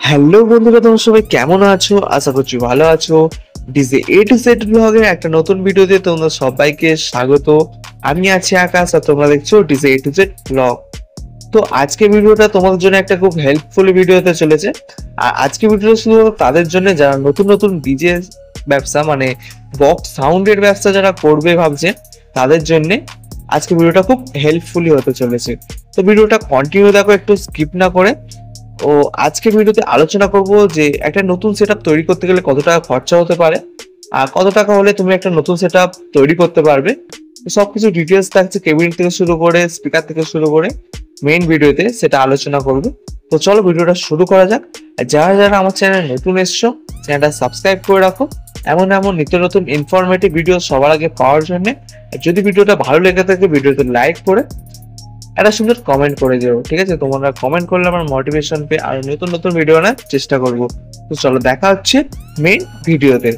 Hello বন্ধুরা, তোমরা সবাই কেমন আছো? আশা করছি ভালো আছো। ডিজে এ টু জেড ব্লগের একটা নতুন ভিডিওতে তোমরা সবাইকে স্বাগত। আমি আছি আকাশ আর তোমরা দেখছো DJ A to Z blog. তো আজকে ভিডিওটা তোমাদের জন্য একটা খুব হেল্পফুল ভিডিও হতে চলেছে। আর আজকে ভিডিওটা শুধু তাদের জন্য যারা নতুন নতুন ডিজে ব্যবসা মানে বক্স সাউন্ডের ব্যবসা যারা করবে ভাবছে তাদের জন্য আজকে ভিডিওটা খুব হেল্পফুলি হতে চলেছে। তো ভিডিওটা কন্টিনিউ দেখো, একটু স্কিপ না করে। ও আজকে ভিডিওতে আলোচনা করব যে একটা নতুন সেটআপ তৈরি করতে গেলে কত টাকা খরচা হতে পারে আর কত টাকা হলে তুমি একটা নতুন সেটআপ তৈরি করতে পারবে। সবকিছু ডিটেলস থাকছে, ক্যাবিনেট থেকে শুরু করে স্পিকার থেকে শুরু করে মেইন ভিডিওতে সেটা আলোচনা করবে। তো চলো ভিডিওটা শুরু করা যাক। আর যারা যারা আমার চ্যানেলে নতুন এসছো চ্যানেলটা সাবস্ক্রাইব করে রাখো এমন এমন নিত্য নতুন ইনফরমেটিভ ভিডিও সবার আগে পাওয়ার জন্য। আর যদি ভিডিওটা ভালো লেগে থাকে ভিডিওতে লাইক করে একটা সুন্দর কমেন্ট করে দিও, ঠিক আছে? তোমরা কমেন্ট করলে আমার মোটিভেশন পেয়ে আর নতুন নতুন ভিডিও আনার চেষ্টা করব। তো চলো দেখা হচ্ছে মেইন ভিডিওতে।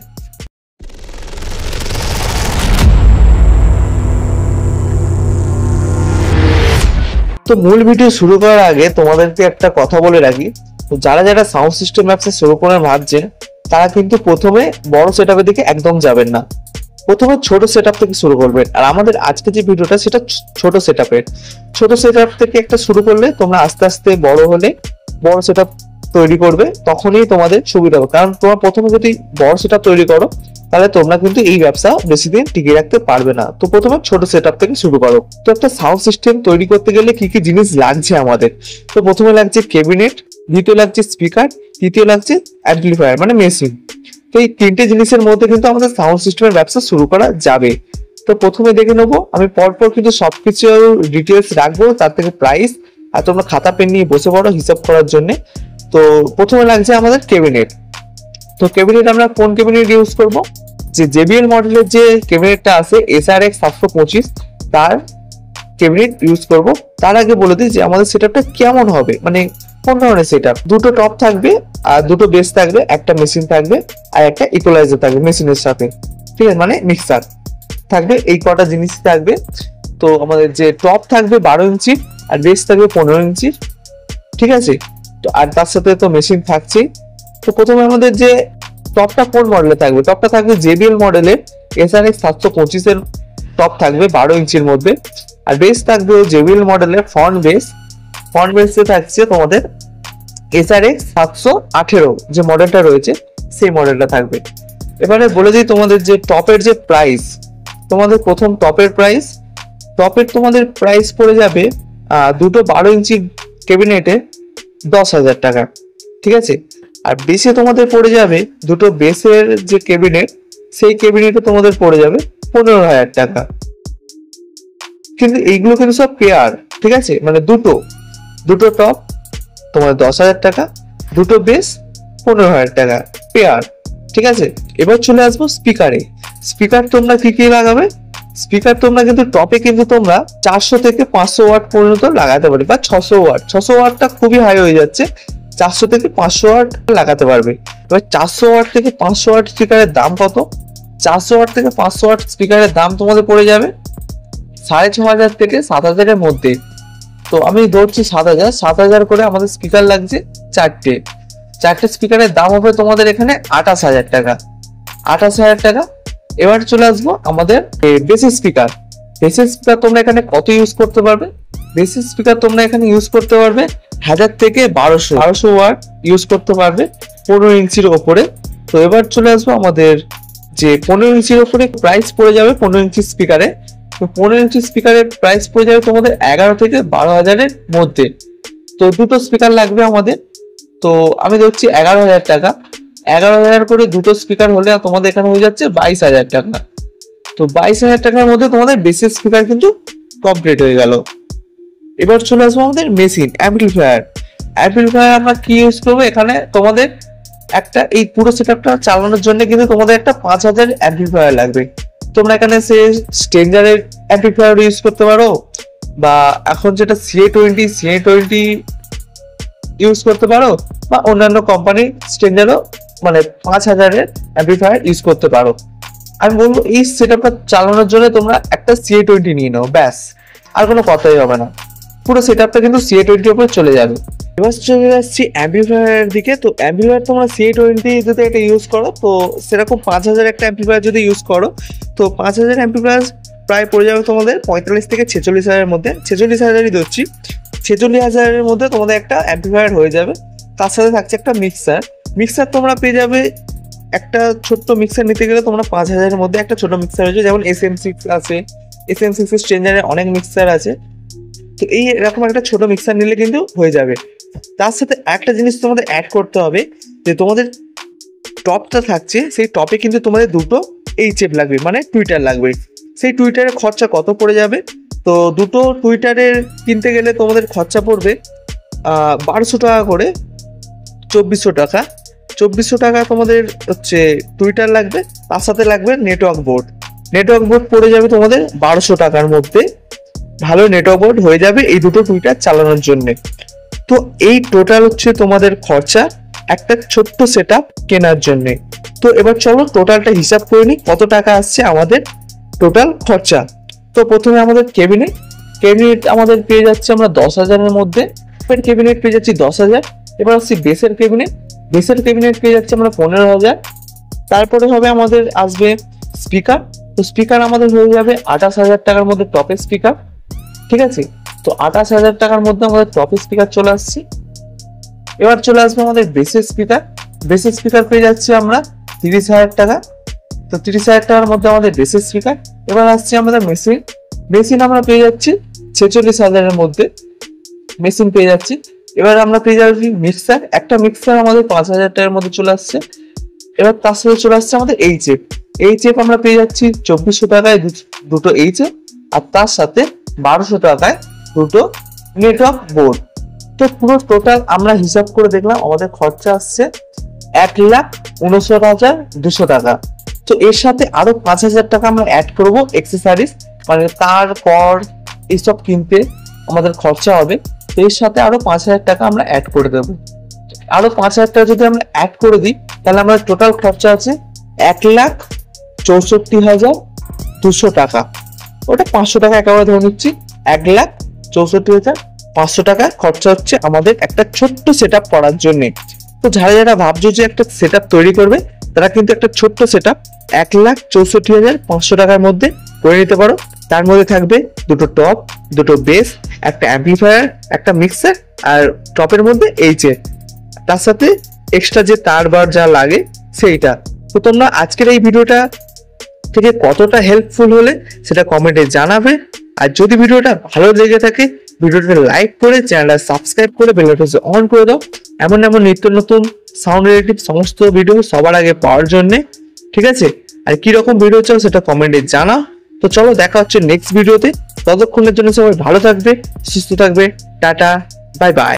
তো মূল ভিডিও শুরু করার আগে তোমাদেরকে একটা কথা বলে রাখি, তো যারা যারা সাউন্ড সিস্টেম ব্যবসা শুরু করে ভাবছে তারা কিন্তু প্রথমে বড় সেটআপের দিকে একদম যাবেন না, প্রথমে ছোট সেটআপ থেকে শুরু করবেন। আর আমাদের আজকে যে ভিডিওটা সেটা ছোট সেটআপ থেকে একটা শুরু করলে তোমরা আস্তে আস্তে বড় হলে বড় সেটআপ তৈরি করবে, তখনই তোমাদের সুবিধা হবে। কারণ তোমরা প্রথমে যদি বড় সেটআপ তৈরি করো তাহলে তোমরা কিন্তু এই ব্যবসা বেশি দিন টিকিয়ে রাখতে পারবে না। তো প্রথমে ছোট সেটআপ থেকে শুরু করো। তো একটা সাউন্ড সিস্টেম তৈরি করতে গেলে কি কি জিনিস লাগছে আমাদের? তো প্রথমে লাগছে ক্যাবিনেট, দ্বিতীয় লাগছে স্পিকার, তৃতীয় লাগছে অ্যাম্পলিফায়ার মানে মেশিন। তো এই তিনটে জিনিসের মধ্যে কিন্তু আমাদের সাউন্ড সিস্টেমের ব্যবসা শুরু করা যাবে। তো প্রথমে দেখে নেবো, আমি পরপর কিন্তু সবকিছু ডিটেলস রাখবো, তার থেকে প্রাইস, আর তোমরা খাতা পেন নিয়ে বসে পড়ো হিসাব করার জন্য। তো প্রথমে লাগছে আমাদের ক্যাবিনেট। তো ক্যাবিনেট আমরা কোন ক্যাবিনেট ইউজ করব? যে জেবিএল মডেলের যে ক্যাবিনেটটা আছে SRX 725 তার ক্যাবিনেট ইউজ করব। তার আগে বলে দিই যে আমাদের সেটআপটা কেমন হবে, মানে কোন ধরনের সেটআপ। দুটো টপ থাকবে আর দুটো বেস থাকবে, একটা মেশিন থাকবে আর একটা ইকুয়ালাইজার থাকবে মেশিনের সাথে, ঠিক আছে? মানে মিক্সার থাকবে, এই কটা জিনিস থাকবে। তো আমাদের যে টপ থাকবে 12 ইঞ্চি আর বেস থাকবে 15 ইঞ্চি, ঠিক আছে? তো আর তার সাথে তো মেশিন থাকছেই। তো প্রথমে আমাদের যে টপটা কোন মডেলে থাকবে? টপটা থাকবে জেবিএল মডেলের SRX 725 এর টপ থাকবে 12 ইঞ্চির মধ্যে। আর বেস থাকবে জেবিএল মডেলের ফ্রন্ট বেসে থাকছে তোমাদের SRX 718 যে মডেলটা রয়েছে সেই মডেলটা থাকবে। এবারে বলে দিই তোমাদের যে টপের যে প্রাইস, তোমাদের প্রথম টপের তোমাদের প্রাইস পড়ে যাবে দুটো 12 ইঞ্চি ক্যাবিনেটে 10,000 টাকা, ঠিক আছে? আর বেসে তোমাদের পড়ে যাবে দুটো বেসের যে ক্যাবিনেট সেই ক্যাবিনেটে তোমাদের পড়ে যাবে 15,000 টাকা। কিন্তু এইগুলো কিন্তু সব পেয়ার, ঠিক আছে? মানে দুটো টপ তোমার 10,000 টাকা, দুটো বেস 15,000 টাকা পেয়ার, ঠিক আছে? এবার চলে আসবো স্পিকারে। স্পিকার তোমরা কি লাগাবে? স্পিকার তোমরা কিন্তু টপে কিন্তু তোমরা 400 থেকে 500 ওয়াট পর্যন্ত লাগাতে পারবে, বা 600 ওয়াটটা খুবই হাই হয়ে যাচ্ছে, 400 থেকে 500 ওয়াট লাগাতে পারবে। এবার 400 ওয়াট থেকে 500 ওয়াট স্পিকারের দাম কত? 400 ওয়াট থেকে 500 ওয়াট স্পিকারের দাম তোমাদের পড়ে যাবে 6,500 থেকে 7,000 এর মধ্যে। তো আমি ধরছি 7,000 করে আমাদের স্পিকার লাগছে চারটে স্পিকারের দাম হবে তোমাদের এখানে 28,000 টাকা। এবার চলে আসবো আমাদের বেসিক স্পিকার তোমরা এখানে কত ইউজ করতে পারবে? বেসিক স্পিকার তোমরা এখানে ইউজ করতে পারবে 1000 থেকে 1200 ওয়াট ইউজ করতে পারবে 15 ইঞ্চির ওপরে। তো এবার চলে আসবো আমাদের যে 15 ইঞ্চির ওপরে প্রাইস পড়ে যাবে 15 ইঞ্চি স্পিকারে। তো 15 ইঞ্চি স্পিকারের প্রাইস পড়ে যাবে তোমাদের 11 থেকে 12,000 এর মধ্যে। তো দুটো স্পিকার লাগবে আমাদের, তো আমি ধরছি 11,000 টাকা। 11,000 করে দুটো স্পিকার হলে তোমাদের এখানে হয়ে যাচ্ছে 22,000 টাকা। তো 22,000 টাকার মধ্যে তোমাদের বেসিক স্পিকার কিন্তু কমপ্লিট হয়ে গেল। এবার চলে আসবো আমাদের মেশিন অ্যাম্পলিফায়ার আমরা কি ইউজ করবো এখানে? তোমাদের একটা এই পুরো সেটআপটা চালানোর জন্য কিন্তু তোমাদের একটা 5,000 অ্যাম্পলিফায়ার লাগবে। তোমরা এখানে সে স্ট্রেঞ্জারের অ্যাম্পলিফায়ার ইউজ করতে পারো, বা এখন যেটা CA20 ইউজ করতে পারো, বা অন্যান্য কোম্পানির স্ট্রেঞ্জারও মানে 5,000 এর অ্যাম্পলিফায়ার ইউজ করতে পারো। আমি বলবো এই সেটআপটা চালানোর জন্য তোমরা একটা CA20 নিয়ে নাও, ব্যাস, আর কোনো কথাই হবে না। পুরো সেটআপটা কিন্তু CA20 উপরে চলে যাবে। এবার চলে যাচ্ছি অ্যাম্পলিফায়ারের দিকে। তো অ্যাম্পলিফায়ার তোমরা CA20 যদি একটা ইউজ করো, তো সেরকম 5000 একটা অ্যাম্পলিফায়ার যদি ইউজ করো, তো 5000 অ্যাম্পলিফায়ার প্রায় পড়ে যাবে তোমাদের 45 থেকে 46,000-এর মধ্যে। 46,000-ই ধরছি, 46,000-এর মধ্যে তোমাদের একটা অ্যাম্পলিফায়ার হয়ে যাবে। তার সাথে থাকছে একটা মিক্সার তোমরা পেয়ে যাবে। একটা ছোট্ট মিক্সার নিতে গেলে তোমরা 5,000-এর মধ্যে একটা ছোট মিক্সার হয়েছে, যেমন SM6 আছে, SM6 স্ট্রেঞ্জারের অনেক মিক্সার আছে। তো এই এরকম একটা ছোট মিক্সার নিলে কিন্তু হয়ে যাবে। তার সাথে একটা জিনিস তোমাদের অ্যাড করতে হবে, যে তোমাদের টপটা থাকছে, সেই টপে কিন্তু তোমাদের দুটো HF লাগবে, মানে টুইটার লাগবে। সেই টুইটারের খরচা কত পড়ে যাবে? তো দুটো টুইটারের কিনতে গেলে তোমাদের খরচা পড়বে 1200 টাকা করে, 2400 টাকা। 2400 টাকা তোমাদের হচ্ছে টুইটার লাগবে, তার সাথে লাগবে নেটওয়ার্ক বোর্ড পড়ে যাবে তোমাদের 1200 টাকার মধ্যে। ভালো নেটওয়ার্ক বোর্ড হয়ে যাবে এই দুটো টুইটার চালানোর জন্য। তো এই টোটাল হচ্ছে তোমাদের খরচা একটা ছোট্ট সেটআপ কেনার জন্য। তো এবার চলো টোটালটা হিসাব করে নিই, কত টাকা আসছে আমাদের টোটাল খরচা। তো প্রথমে আমাদের ক্যাবিনেট আমাদের পেয়ে যাচ্ছে আমরা 10,000-এর মধ্যে। ক্যাবিনেট পেয়ে যাচ্ছি 10,000। এবার আসছি বেসের ক্যাবিনেট পেয়ে যাচ্ছে আমরা 15,000। তারপরে হবে আমাদের আসবে স্পিকার। তো স্পিকার আমাদের হয়ে যাবে 28,000 টাকার মধ্যে টপের স্পিকার, ঠিক আছে। তো 28,000 টাকার মধ্যে আমাদের টপের স্পিকার চলে আসছে। এবার চলে আসবে আমাদের বেসের স্পিকার পেয়ে যাচ্ছি আমরা 30,000 টাকা। তো 30,000 টাকার মধ্যে আমাদের বেসের স্পিকার। এবার আসছে আমাদের মেশিন আমরা পেয়ে যাচ্ছি 46,000-এর মধ্যে মেশিন পেয়ে যাচ্ছি। এবার আমরা পেয়ে যাচ্ছি একটা মিক্সার আমাদের 5,000 টাকার মধ্যে চলে আসছে। এবার তার সাথে চলে আসছে আমাদের HF আমরা পেয়ে যাচ্ছি 2400 টাকায় দুটো HF, আর তার সাথে 1200 টাকায় দুটো নেটওয়ার্ক বোর্ড। তো পুরো টোটাল আমরা হিসাব করে দেখলাম আমাদের খরচা আসছে 1,59,200 টাকা। তো এর সাথে আরো 5,000 টাকা আমরা অ্যাড করবো এক্সেসরিজ, মানে তারপর এইসব কিনতে আমাদের খরচা হবে। তো এর সাথে আরো 5,000 টাকা আমরা অ্যাড করে দেবো। আরো 5,000 টাকা যদি আমরা অ্যাড করে দিই, তাহলে আমাদের টোটাল খরচা আছে 1,64,200 টাকা। ওটা 500 টাকা একেবারে ধরে নিচ্ছি, 1,64,500 টাকা খরচা হচ্ছে আমাদের একটা ছোট্ট সেটআপ করার জন্য। তো যারা ভাবছো যে একটা সেটআপ তৈরি করবে, তারা কিন্তু একটা ছোট্ট সেটআপ 1,64,500 টাকার মধ্যে করে নিতে পারো। তার মধ্যে থাকবে দুটো টপ, দুটো বেস, একটা অ্যাম্পলিফায়ার, একটা মিক্সার, আর টপের মধ্যে HF, তার সাথে এক্সট্রা যে তার বার যা লাগে সেইটা। তো তোমরা আজকের এই ভিডিওটা থেকে কতটা হেল্পফুল হলে সেটা কমেন্টে জানাবে। আর যদি ভিডিওটা ভালো লেগে থাকে, ভিডিওটা লাইক করে চ্যানেলটা সাবস্ক্রাইব করে বেল বাটনটা অন করে দাও, এমন নিত্য নতুন সাউন্ড রিলেটেড সমস্ত ভিডিও সবার আগে পাওয়ার জন্য, ঠিক আছে। আর কি রকম ভিডিও চাও সেটা কমেন্টে জানাও। তো চলো দেখা হচ্ছে নেক্সট ভিডিওতে। ততক্ষণের জন্য সবাই ভালো থাকবে, সুস্থ থাকবে। Tata, bye bye.